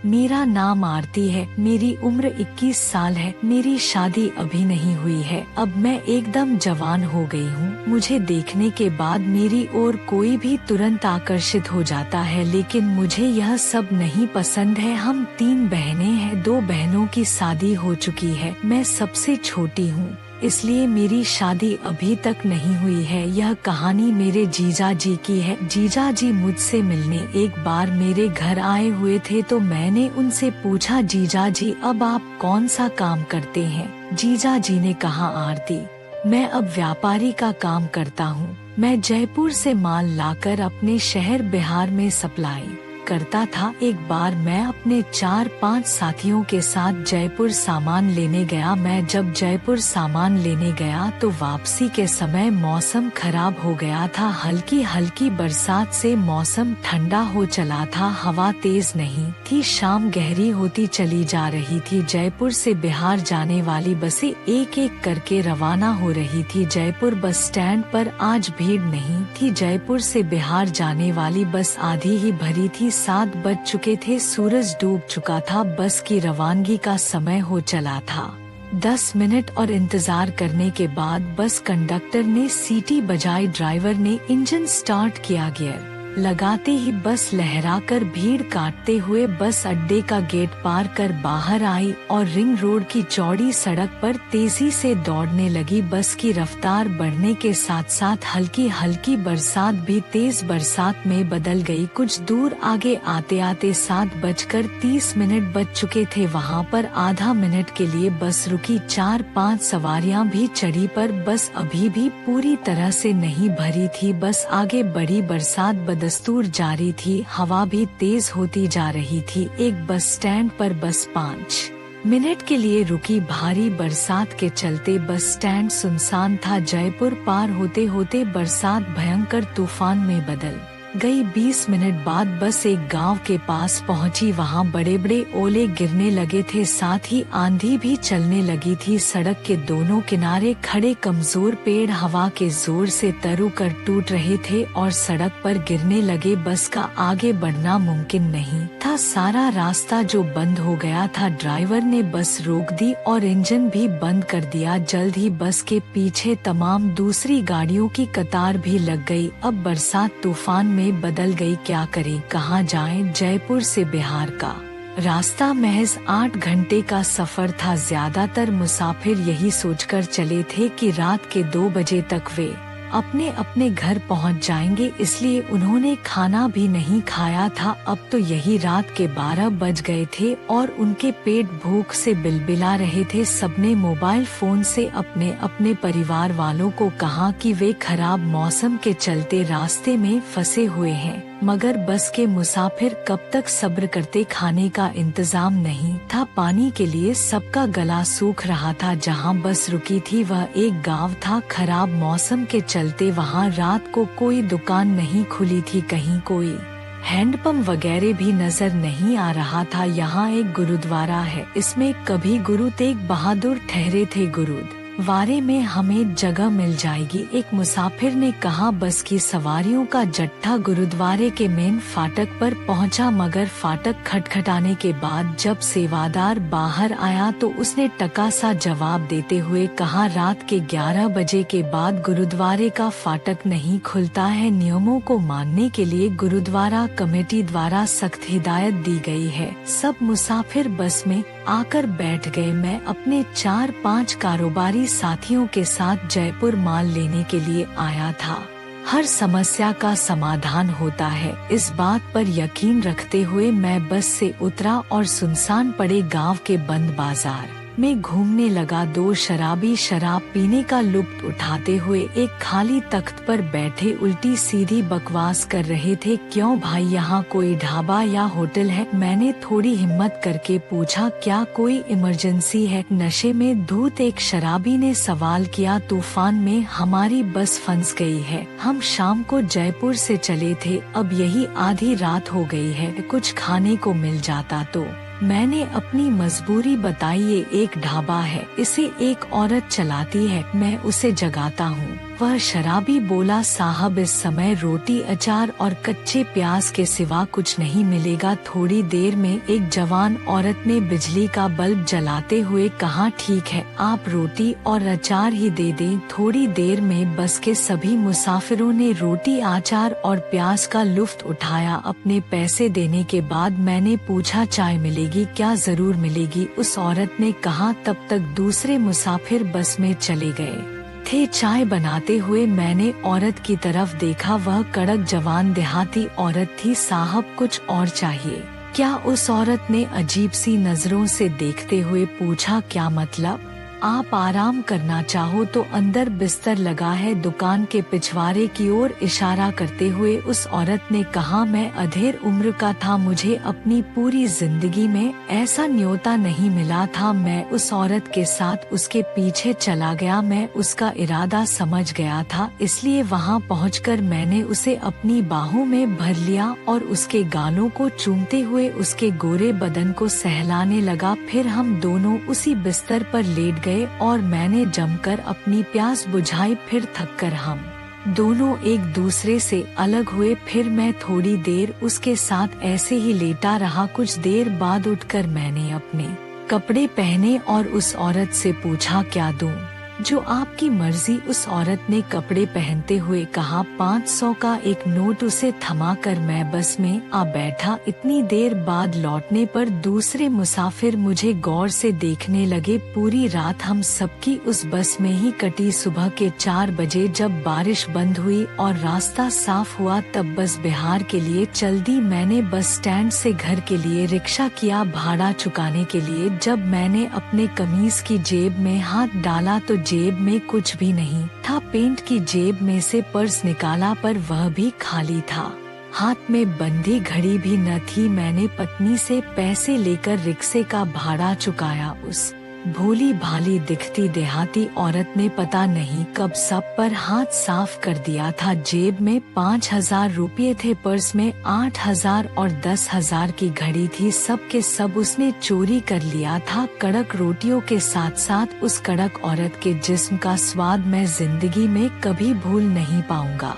मेरा नाम आरती है, मेरी उम्र 21 साल है, मेरी शादी अभी नहीं हुई है, अब मैं एकदम जवान हो गई हूँ। मुझे देखने के बाद मेरी ओर कोई भी तुरंत आकर्षित हो जाता है, लेकिन मुझे यह सब नहीं पसंद है। हम 3 बहनें हैं, 2 बहनों की शादी हो चुकी है, मैं सबसे छोटी हूँ, इसलिए मेरी शादी अभी तक नहीं हुई है। यह कहानी मेरे जीजा जी की है। जीजा जी मुझसे मिलने एक बार मेरे घर आए हुए थे, तो मैंने उनसे पूछा, जीजा जी अब आप कौन सा काम करते हैं? जीजा जी ने कहा, आरती मैं अब व्यापारी का काम करता हूँ। मैं जयपुर से माल लाकर अपने शहर बिहार में सप्लाई करता था। एक बार मैं अपने 4-5 साथियों के साथ जयपुर सामान लेने गया। मैं जब जयपुर सामान लेने गया तो वापसी के समय मौसम खराब हो गया था। हल्की हल्की बरसात से मौसम ठंडा हो चला था, हवा तेज नहीं थी, शाम गहरी होती चली जा रही थी। जयपुर से बिहार जाने वाली बसें एक एक करके रवाना हो रही थी। जयपुर बस स्टैंड पर आज भीड़ नहीं थी। जयपुर से बिहार जाने वाली बस आधी ही भरी थी। 7 बज चुके थे, सूरज डूब चुका था, बस की रवानगी का समय हो चला था। 10 मिनट और इंतजार करने के बाद बस कंडक्टर ने सीटी बजाई, ड्राइवर ने इंजन स्टार्ट किया। गियर लगाते ही बस लहराकर भीड़ काटते हुए बस अड्डे का गेट पार कर बाहर आई और रिंग रोड की चौड़ी सड़क पर तेजी से दौड़ने लगी। बस की रफ्तार बढ़ने के साथ साथ हल्की हल्की बरसात भी तेज बरसात में बदल गई। कुछ दूर आगे आते आते 7:30 बज चुके थे। वहाँ पर आधा मिनट के लिए बस रुकी। 4-5 सवारियाँ भी चढ़ी, पर बस अभी भी पूरी तरह से नहीं भरी थी। बस आगे बढ़ी, बरसात दस्तूर जारी थी, हवा भी तेज होती जा रही थी। एक बस स्टैंड पर बस 5 मिनट के लिए रुकी। भारी बरसात के चलते बस स्टैंड सुनसान था। जयपुर पार होते होते बरसात भयंकर तूफान में बदल गई। 20 मिनट बाद बस एक गांव के पास पहुंची। वहां बड़े बड़े ओले गिरने लगे थे, साथ ही आंधी भी चलने लगी थी। सड़क के दोनों किनारे खड़े कमजोर पेड़ हवा के जोर से तरु कर टूट रहे थे और सड़क पर गिरने लगे। बस का आगे बढ़ना मुमकिन नहीं था, सारा रास्ता जो बंद हो गया था। ड्राइवर ने बस रोक दी और इंजन भी बंद कर दिया। जल्द ही बस के पीछे तमाम दूसरी गाड़ियों की कतार भी लग गई। अब बरसात तूफान में बदल गई, क्या करें, कहाँ जाएं? जयपुर से बिहार का रास्ता महज 8 घंटे का सफर था। ज्यादातर मुसाफिर यही सोचकर चले थे कि रात के 2 बजे तक वे अपने अपने घर पहुंच जाएंगे, इसलिए उन्होंने खाना भी नहीं खाया था। अब तो यही रात के 12 बज गए थे और उनके पेट भूख से बिलबिला रहे थे। सबने मोबाइल फोन से अपने अपने परिवार वालों को कहा कि वे खराब मौसम के चलते रास्ते में फंसे हुए हैं, मगर बस के मुसाफिर कब तक सब्र करते, खाने का इंतजाम नहीं था। पानी के लिए सबका गला सूख रहा था। जहां बस रुकी थी वह एक गांव था। खराब मौसम के चलते वहां रात को कोई दुकान नहीं खुली थी, कहीं कोई हैंडपंप वगैरह भी नजर नहीं आ रहा था। यहाँ एक गुरुद्वारा है, इसमें कभी गुरु तेग बहादुर ठहरे थे। गुरुद्वारे में हमें जगह मिल जाएगी, एक मुसाफिर ने कहा। बस की सवारियों का जट्ठा गुरुद्वारे के मेन फाटक पर पहुंचा, मगर फाटक खटखटाने के बाद जब सेवादार बाहर आया तो उसने टका सा जवाब देते हुए कहा, रात के 11 बजे के बाद गुरुद्वारे का फाटक नहीं खुलता है। नियमों को मानने के लिए गुरुद्वारा कमेटी द्वारा सख्त हिदायत दी गई है। सब मुसाफिर बस में आकर बैठ गए। मैं अपने 4-5 कारोबारी साथियों के साथ जयपुर माल लेने के लिए आया था। हर समस्या का समाधान होता है, इस बात पर यकीन रखते हुए मैं बस से उतरा और सुनसान पड़े गांव के बंद बाजार में घूमने लगा। 2 शराबी शराब पीने का लुत्फ उठाते हुए एक खाली तख्त पर बैठे उल्टी सीधी बकवास कर रहे थे। क्यों भाई, यहाँ कोई ढाबा या होटल है? मैंने थोड़ी हिम्मत करके पूछा, क्या कोई इमरजेंसी है? नशे में धूत एक शराबी ने सवाल किया। तूफान में हमारी बस फंस गई है, हम शाम को जयपुर से चले थे, अब यही आधी रात हो गई है, कुछ खाने को मिल जाता तो। मैंने अपनी मजबूरी बताई। ये एक ढाबा है, इसे एक औरत चलाती है, मैं उसे जगाता हूँ। वह शराबी बोला, साहब इस समय रोटी अचार और कच्चे प्याज के सिवा कुछ नहीं मिलेगा। थोड़ी देर में एक जवान औरत ने बिजली का बल्ब जलाते हुए कहा, ठीक है, आप रोटी और अचार ही दे दें। थोड़ी देर में बस के सभी मुसाफिरों ने रोटी अचार और प्याज का लुत्फ उठाया। अपने पैसे देने के बाद मैंने पूछा, चाय मिलेगी क्या? जरूर मिलेगी, उस औरत ने कहा। तब तक दूसरे मुसाफिर बस में चले गए थे चाय बनाते हुए। मैंने औरत की तरफ देखा, वह कड़क जवान देहाती औरत थी। साहब कुछ और चाहिए क्या? उस औरत ने अजीब सी नजरों से देखते हुए पूछा, क्या मतलब? आप आराम करना चाहो तो अंदर बिस्तर लगा है। दुकान के पिछवाड़े की ओर इशारा करते हुए उस औरत ने कहा, मैं अधेड़ उम्र का था, मुझे अपनी पूरी जिंदगी में ऐसा न्योता नहीं मिला था। मैं उस औरत के साथ उसके पीछे चला गया। मैं उसका इरादा समझ गया था, इसलिए वहां पहुंचकर मैंने उसे अपनी बाहों में भर लिया और उसके गालों को चूमते हुए उसके गोरे बदन को सहलाने लगा। फिर हम दोनों उसी बिस्तर पर लेट गए और मैंने जमकर अपनी प्यास बुझाई। फिर थककर हम दोनों एक दूसरे से अलग हुए। फिर मैं थोड़ी देर उसके साथ ऐसे ही लेटा रहा। कुछ देर बाद उठकर मैंने अपने कपड़े पहने और उस औरत से पूछा, क्या दूं? जो आपकी मर्जी, उस औरत ने कपड़े पहनते हुए कहा। 500 का एक नोट उसे थमाकर मैं बस में आ बैठा। इतनी देर बाद लौटने पर दूसरे मुसाफिर मुझे गौर से देखने लगे। पूरी रात हम सबकी उस बस में ही कटी। सुबह के 4 बजे जब बारिश बंद हुई और रास्ता साफ हुआ तब बस बिहार के लिए चल दी। मैंने बस स्टैंड से घर के लिए रिक्शा किया भाड़ा चुकाने के लिए। जब मैंने अपने कमीज की जेब में हाथ डाला तो जेब में कुछ भी नहीं था। पेंट की जेब में से पर्स निकाला पर वह भी खाली था। हाथ में बंधी घड़ी भी न थी। मैंने पत्नी से पैसे लेकर रिक्शे का भाड़ा चुकाया। उस भोली भाली दिखती देहाती औरत ने पता नहीं कब सब पर हाथ साफ कर दिया था। जेब में 5000 रुपये थे, पर्स में 8000 और 10,000 की घड़ी थी। सब के सब उसने चोरी कर लिया था। कड़क रोटियों के साथ साथ उस कड़क औरत के जिस्म का स्वाद मैं जिंदगी में कभी भूल नहीं पाऊंगा।